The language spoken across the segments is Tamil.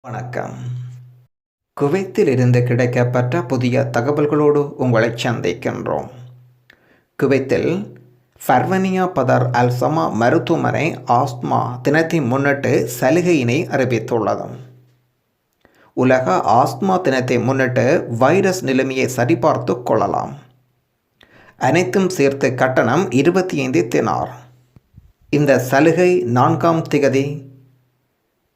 வணக்கம். குவைத்தில் இருந்து கிடைக்கப்பெற்ற புதிய தகவல்களோடு உங்களை சந்திக்கின்றோம். குவைத்தில் ஃபர்வனியா பதர் அல் சமா மருத்துவமனை ஆஸ்துமா தினத்தை முன்னிட்டு சலுகையினை அறிவித்துள்ளது. உலக ஆஸ்துமா தினத்தை முன்னிட்டு வைரஸ் நிலைமையை சரிபார்த்து கொள்ளலாம். அனைத்தும் சேர்த்து கட்டணம் 25 தினார். இந்த சலுகை 4ஆம் திகதி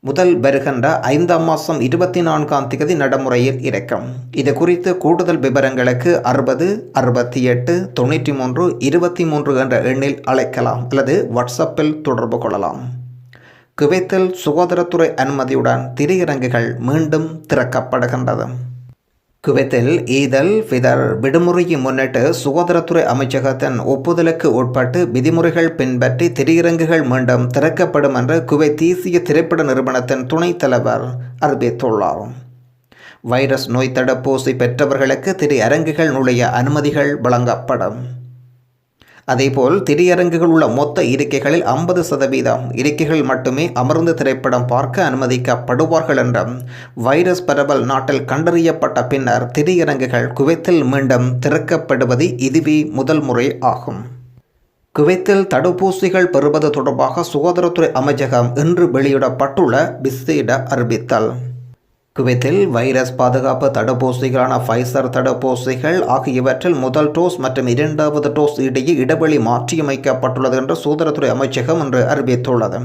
முதல் வருகின்ற 5ஆம் மாதம் 24ஆம் திகதி நடைமுறையில் இருக்கும். இது குறித்து கூடுதல் விவரங்களுக்கு 60 68 93 23 என்ற எண்ணில் அழைக்கலாம் அல்லது வாட்ஸ்அப்பில் தொடர்பு கொள்ளலாம். குவைத்தில் சுகாதாரத்துறை அனுமதியுடன் திரையரங்குகள் மீண்டும் திறக்கப்படுகின்றது. குவைத்தில் ஈதல் ஃபிதர் விடுமுறையை முன்னிட்டு சுகாதாரத்துறை அமைச்சகத்தின் ஒப்புதலுக்கு உட்பட்டு விதிமுறைகள் பின்பற்றி திரையரங்குகள் மீண்டும் திறக்கப்படும் என்று குவைத் தேசிய திரைப்பட நிறுவனத்தின் துணைத் தலைவர் அறிவித்துள்ளார். வைரஸ் நோய் தடுப்பூசி பெற்றவர்களுக்கு திரையரங்குகள் நுழைய அனுமதிகள் வழங்கப்படும். அதேபோல் திரையரங்குகள் உள்ள மொத்த இருக்கைகளில் 50% இருக்கைகள் மட்டுமே அமர்ந்து திரைப்படம் பார்க்க அனுமதிக்கப்படுவார்கள் என்றும் வைரஸ் பரவல் நாட்டில் கண்டறியப்பட்ட பின்னர் திரையரங்குகள் குவைத்தில் மீண்டும் திறக்கப்படுவது இதுவே முதல் முறை ஆகும். குவைத்தில் தடுப்பூசிகள் பெறுவது தொடர்பாக சுகாதாரத்துறை அமைச்சகம் இன்று வெளியிடப்பட்டுள்ள விசேட அறிவித்தல். குவைத்தில் வைரஸ் பாதுகாப்பு தடுப்பூசிகளான ஃபைசர் தடுப்பூசிகள் ஆகியவற்றில் முதல் டோஸ் மற்றும் 2வது டோஸ் இடையே இடைவெளி மாற்றியமைக்கப்பட்டுள்ளது என்று சுகாதாரத்துறை அமைச்சகம் இன்று அறிவித்துள்ளது.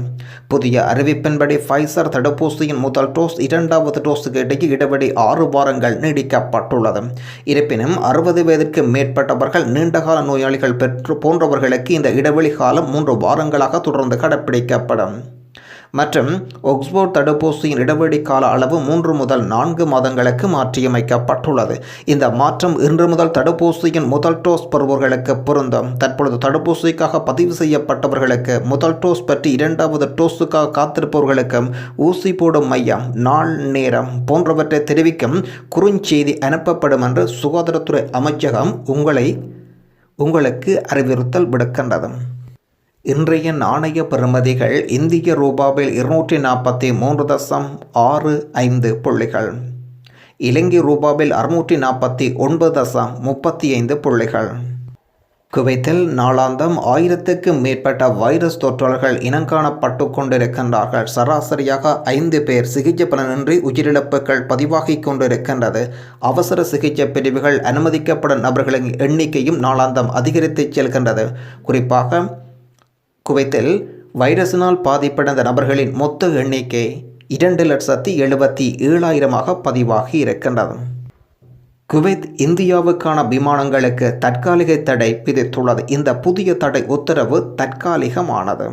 புதிய அறிவிப்பின்படி ஃபைசர் தடுப்பூசியின் முதல் டோஸ் 2வது டோஸுக்கு இடையே இடைவெளி 6 வாரங்கள் நீடிக்கப்பட்டுள்ளது. இருப்பினும் 60 வயதிற்கு மேற்பட்டவர்கள், நீண்டகால நோயாளிகள் போன்றவர்களுக்கு இந்த இடைவெளி காலம் 3 வாரங்களாக தொடர்ந்து கடைப்பிடிக்கப்படும். மற்றும் ஆக்ஸ்போர்ட் தடுப்பூசியின் இடைவெளி கால அளவு 3 முதல் 4 மாதங்களுக்கு மாற்றியமைக்கப்பட்டுள்ளது. இந்த மாற்றம் இன்று முதல் தடுப்பூசியின் முதல் டோஸ் பெறுபவர்களுக்கு பொருந்தும். தற்பொழுது தடுப்பூசிக்காக பதிவு செய்யப்பட்டவர்களுக்கு முதல் டோஸ் பற்றி 2வது டோஸுக்காக காத்திருப்பவர்களுக்கும் ஊசி போடும் மையம், நாள், நேரம் போன்றவற்றை தெரிவிக்கும் குறுஞ்செய்தி அனுப்பப்படும் என்று சுகாதாரத்துறை அமைச்சகம் உங்களுக்கு அறிவுறுத்தல் விடுக்கின்றது. இன்றைய நாணய பெறுமதிகள் இந்திய ரூபாவில் 243.65 புள்ளிகள், இலங்கை ரூபாவில் 649.35 புள்ளிகள். குவைத்தில் நாளாந்தம் 1000க்கும் மேற்பட்ட வைரஸ் தொற்றாளர்கள் இனங்காணப்பட்டு கொண்டிருக்கின்றார்கள். சராசரியாக 5 பேர் சிகிச்சை பலனின்றி உயிரிழப்புகள் பதிவாகி கொண்டிருக்கின்றது. அவசர சிகிச்சை பிரிவுகள் அனுமதிக்கப்படும் நபர்களின் எண்ணிக்கையும் நாளாந்தம் அதிகரித்து செல்கின்றது. குறிப்பாக குவைத்தில் வைரஸினால் பாதிப்படைந்த நபர்களின் மொத்த எண்ணிக்கை 2,77,000 பதிவாகி இருக்கின்றது. குவைத் இந்தியாவுக்கான விமானங்களுக்கு தற்காலிக தடை விதித்துள்ளது. இந்த புதிய தடை உத்தரவு தற்காலிகமானது.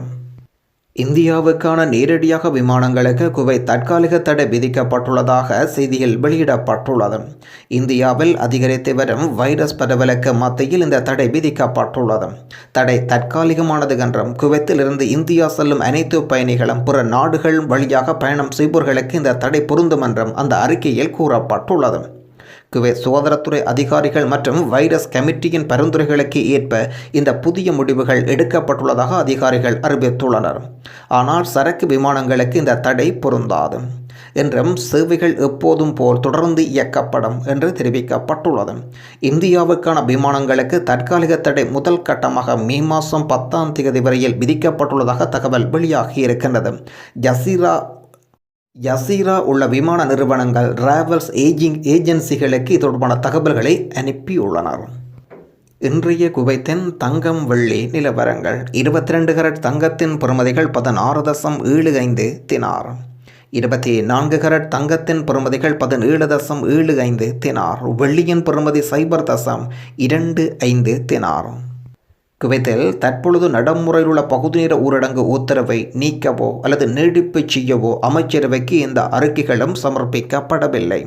இந்தியாவுக்கான நேரடியாக விமானங்களுக்கு குவைத் தற்காலிக தடை விதிக்கப்பட்டுள்ளதாக செய்தியில் வெளியிடப்பட்டுள்ளது. இந்தியாவில் அதிகரித்து வரும் வைரஸ் பரவலுக்கு மத்தியில் இந்த தடை விதிக்கப்பட்டுள்ளது. தடை தற்காலிகமானது என்றும் குவைத்தில் இருந்து இந்தியா செல்லும் அனைத்து பயணிகளும் பிற நாடுகள் வழியாக பயணம் செய்பவர்களுக்கு இந்த தடை பொருந்தும் என்றும் அந்த அறிக்கையில் கூறப்பட்டுள்ளது. குவைத் சுகாதாரத்துறை அதிகாரிகள் மற்றும் வைரஸ் கமிட்டியின் பரிந்துரைகளுக்கு ஏற்ப இந்த புதிய முடிவுகள் எடுக்கப்பட்டுள்ளதாக அதிகாரிகள் அறிவித்துள்ளனர். ஆனால் சரக்கு விமானங்களுக்கு இந்த தடை பொருந்தாது என்றும் சேவைகள் எப்போதும் போல் தொடர்ந்து இயக்கப்படும் என்று தெரிவிக்கப்பட்டுள்ளது. இந்தியாவுக்கான விமானங்களுக்கு தற்காலிக தடை முதல் கட்டமாக மே மாதம் 10ஆம் தேதி வரையில் விதிக்கப்பட்டுள்ளதாக தகவல் வெளியாகி இருக்கின்றது. ஜசீரா உள்ள விமான நிறுவனங்கள் டிராவல்ஸ் ஏஜென்சிகளுக்கு தொடர்பான தகவல்களை அனுப்பியுள்ளனர். இன்றைய குவைத்தின் தங்கம் வெள்ளி நிலவரங்கள். 22 கரட் தங்கத்தின் பெறுமதிகள் 16.75 தினார். 24 கரட் தங்கத்தின் பெறுமதிகள் 17.75 தினார். வெள்ளியின் பெறுமதி 0.25 தினார். குவைத்தில் தற்பொழுது நடைமுறையில் உள்ள பகுதி நேர ஊரடங்கு உத்தரவை நீக்கவோ அல்லது நீடிப்பு செய்யவோ அமைச்சரவைக்கு இந்த அறிக்கைகளும் சமர்ப்பிக்கப்படவில்லை.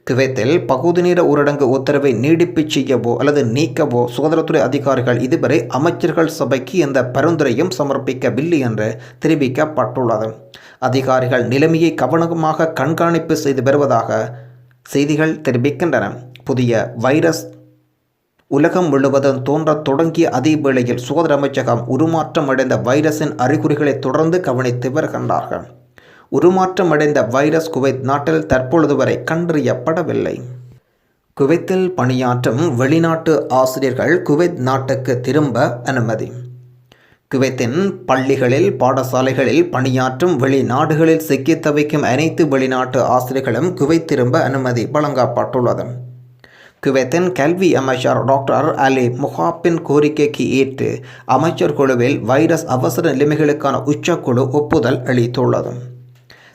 குவைத்தில் பகுதி நேர ஊரடங்கு உத்தரவை நீடிப்பு செய்யவோ அல்லது நீக்கவோ சுகாதாரத்துறை அதிகாரிகள் இதுவரை அமைச்சர்கள் சபைக்கு எந்த பரிந்துரையும் சமர்ப்பிக்கவில்லை என்று தெரிவிக்கப்பட்டுள்ளது. அதிகாரிகள் நிலைமையை கவனமாக கண்காணிப்பு செய்து வருவதாக செய்திகள் தெரிவிக்கின்றன. புதிய வைரஸ் உலகம் முழுவதும் தோன்றத் தொடங்கிய அதே வேளையில் சுகாதார அமைச்சகம் உருமாற்றம் அடைந்த வைரஸின் அறிகுறிகளை தொடர்ந்து கவனித்து வருகின்றார்கள். உருமாற்றமடைந்த வைரஸ் குவைத் நாட்டில் தற்பொழுது வரை கண்டறியப்படவில்லை. குவைத்தில் பணியாற்றும் வெளிநாட்டு ஆசிரியர்கள் குவைத் நாட்டுக்கு திரும்ப அனுமதி. குவைத்தின் பள்ளிகளில் பாடசாலைகளில் பணியாற்றும் வெளிநாடுகளில் சிக்கித் தவிக்கும் அனைத்து வெளிநாட்டு ஆசிரியர்களும் குவைத் திரும்ப அனுமதி வழங்கப்பட்டுள்ளது. குவைத்தின் கல்வி அமைச்சர் டாக்டர் அலி முஹாப்பின் கோரிக்கைக்கு ஏற்று அமைச்சர் குழுவில் வைரஸ் அவசர நிலைமைகளுக்கான உச்சக்குழு ஒப்புதல் அளித்துள்ளது.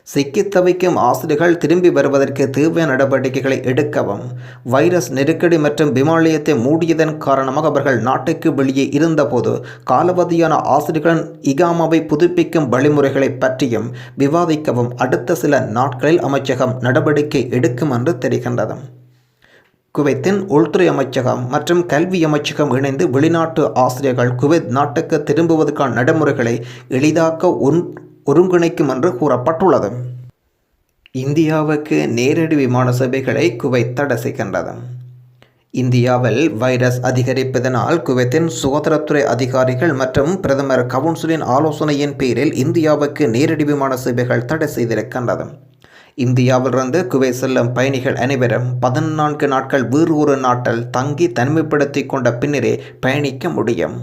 சிக்கித் தவிக்கும் ஆசிரியர்கள் திரும்பி வருவதற்கு தேவையான நடவடிக்கைகளை எடுக்கவும், வைரஸ் நெருக்கடி மற்றும் விமானியத்தை மூடியதன் காரணமாக அவர்கள் நாட்டுக்கு வெளியே இருந்தபோது காலாவதியான ஆசிரியர்களின் இகாமாவை புதுப்பிக்கும் வழிமுறைகளை பற்றியும் விவாதிக்கவும் அடுத்த சில நாட்களில் அமைச்சகம் நடவடிக்கை எடுக்கும் என்று தெரிகின்றது. குவைத்தின் உள்துறை அமைச்சகம் மற்றும் கல்வி அமைச்சகம் இணைந்து வெளிநாட்டு ஆசிரியர்கள் குவைத் நாட்டுக்கு திரும்புவதற்கான நடைமுறைகளை எளிதாக்க ஒருங்கிணைக்கும் என்று கூறப்பட்டுள்ளது. இந்தியாவுக்கு நேரடி விமான சேவைகளை குவைத் தடை செய்கின்றது. இந்தியாவில் வைரஸ் அதிகரிப்பதனால் குவைத்தின் சுகாதாரத்துறை அதிகாரிகள் மற்றும் பிரதமர் கவுன்சிலின் ஆலோசனையின் பேரில் இந்தியாவுக்கு நேரடி விமான சேவைகள் தடை செய்திருக்கின்றது. இந்தியாவிலிருந்து குவைத் செல்லும் பயணிகள் அனைவரும் 14 நாட்கள் வேறு ஒரு நாட்டில் தங்கி தனிமைப்படுத்தி கொண்ட பின்னரே பயணிக்க முடியும்.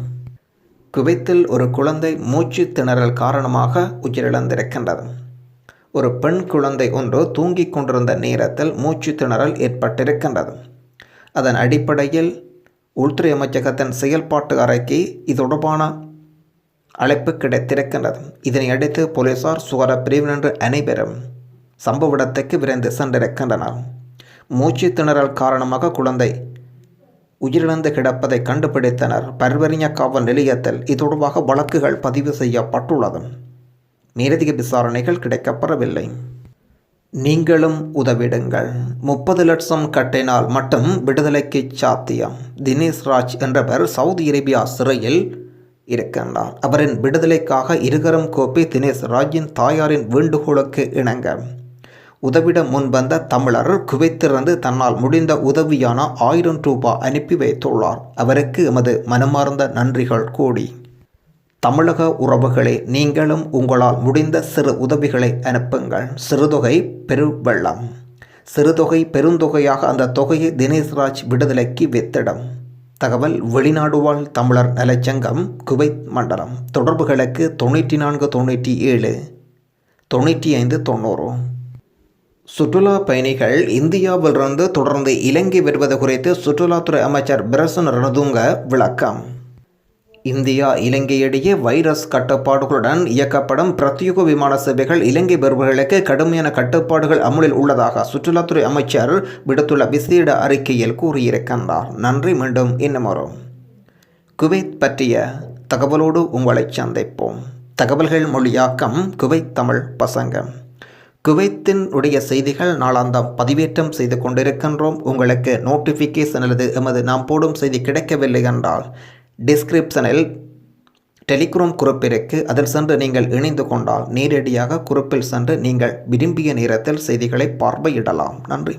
குவைத்தில் ஒரு குழந்தை மூச்சு திணறல் காரணமாக உயிரிழந்திருக்கின்றது. ஒரு பெண் குழந்தை ஒன்று தூங்கிக் கொண்டிருந்த நேரத்தில் மூச்சு திணறல் ஏற்பட்டிருக்கின்றது. அதன் அடிப்படையில் உள்துறை அமைச்சகத்தின் செயல்பாட்டு அறைக்கு இது தொடர்பான அழைப்பு கிடைத்திருக்கின்றது. இதனை அடுத்து போலீசார் சுகாதார பிரிவினர் அனைவரும் சம்பவ இடத்துக்கு விரைந்து சென்றிருக்கின்றனர். மூச்சு திணறல் காரணமாக குழந்தை உயிரிழந்து கிடப்பதை கண்டுபிடித்தனர். பர்வரியா காவல் நிலையத்தில் இது தொடர்பாக வழக்குகள் பதிவு செய்யப்பட்டுள்ளது. மேலதிக விசாரணைகள் கிடைக்கப்பெறவில்லை. நீங்களும் உதவிடுங்கள். 30 லட்சம் கட்டினால் மட்டும் விடுதலைக்கு சாத்தியம். தினேஷ் ராஜ் என்றவர் சவுதி அரேபியா சிறையில் இருக்கின்றார். அவரின் விடுதலைக்காக இருகரம் கோப்பி தினேஷ் ராஜின் தாயாரின் வேண்டுகோளுக்கு இணங்க உதவிட முன்வந்த தமிழர் குவைத்திலிருந்து தன்னால் முடிந்த உதவியான 1000 ரூபாய் அனுப்பி வைத்துள்ளார். அவருக்கு எமது மனமார்ந்த நன்றிகள் கூடி. தமிழக உறவுகளே, நீங்களும் உங்களால் முடிந்த சிறு உதவிகளை அனுப்புங்கள். சிறுதொகை பெருவெள்ளம், சிறுதொகை பெருந்தொகையாக அந்த தொகையை தினேஷ்ராஜ் விடுதலைக்கு வித்திடும். தகவல் வெளிநாடு வாழ் தமிழர் நலச்சங்கம் குவைத் மண்டலம். தொடர்புகளுக்கு 94 97 95 90. சுற்றுலா பயணிகள் இந்தியாவிலிருந்து தொடர்ந்து இலங்கை வருவது குறித்து சுற்றுலாத்துறை அமைச்சர் பிரசன் ரணதுங்க விளக்கம். இந்தியா இலங்கை இடையே வைரஸ் கட்டுப்பாடுகளுடன் இயக்கப்படும் பிரத்யேக விமான சேவைகள் இலங்கை வருபவர்களுக்கு கடுமையான கட்டுப்பாடுகள் அமலில் உள்ளதாக சுற்றுலாத்துறை அமைச்சர் விடுத்துள்ள விசேட அறிக்கையில் கூறியிருக்கின்றார். நன்றி. மீண்டும் இன்னுமொரு குவைத் பற்றிய தகவலோடு உங்களை சந்திப்போம். தகவல்கள் மொழியாக்கம் குவைத் தமிழ் பசங்க. குவைத்தின் உடைய செய்திகள் நாளாந்தம் பதிவேற்றம் செய்து கொண்டிருக்கின்றோம். உங்களுக்கு நோட்டிஃபிகேஷன் அல்லது எமது நாம் போடும் செய்தி கிடைக்கவில்லை என்றால் டிஸ்கிரிப்ஷனில் டெலிகிராம் குரூப் இருக்கு. அதில் சென்று நீங்கள் இணைந்து கொண்டால் நேரடியாக குரூப்பில் சென்று நீங்கள் விரும்பிய நேரத்தில் செய்திகளை பார்வையிடலாம். நன்றி.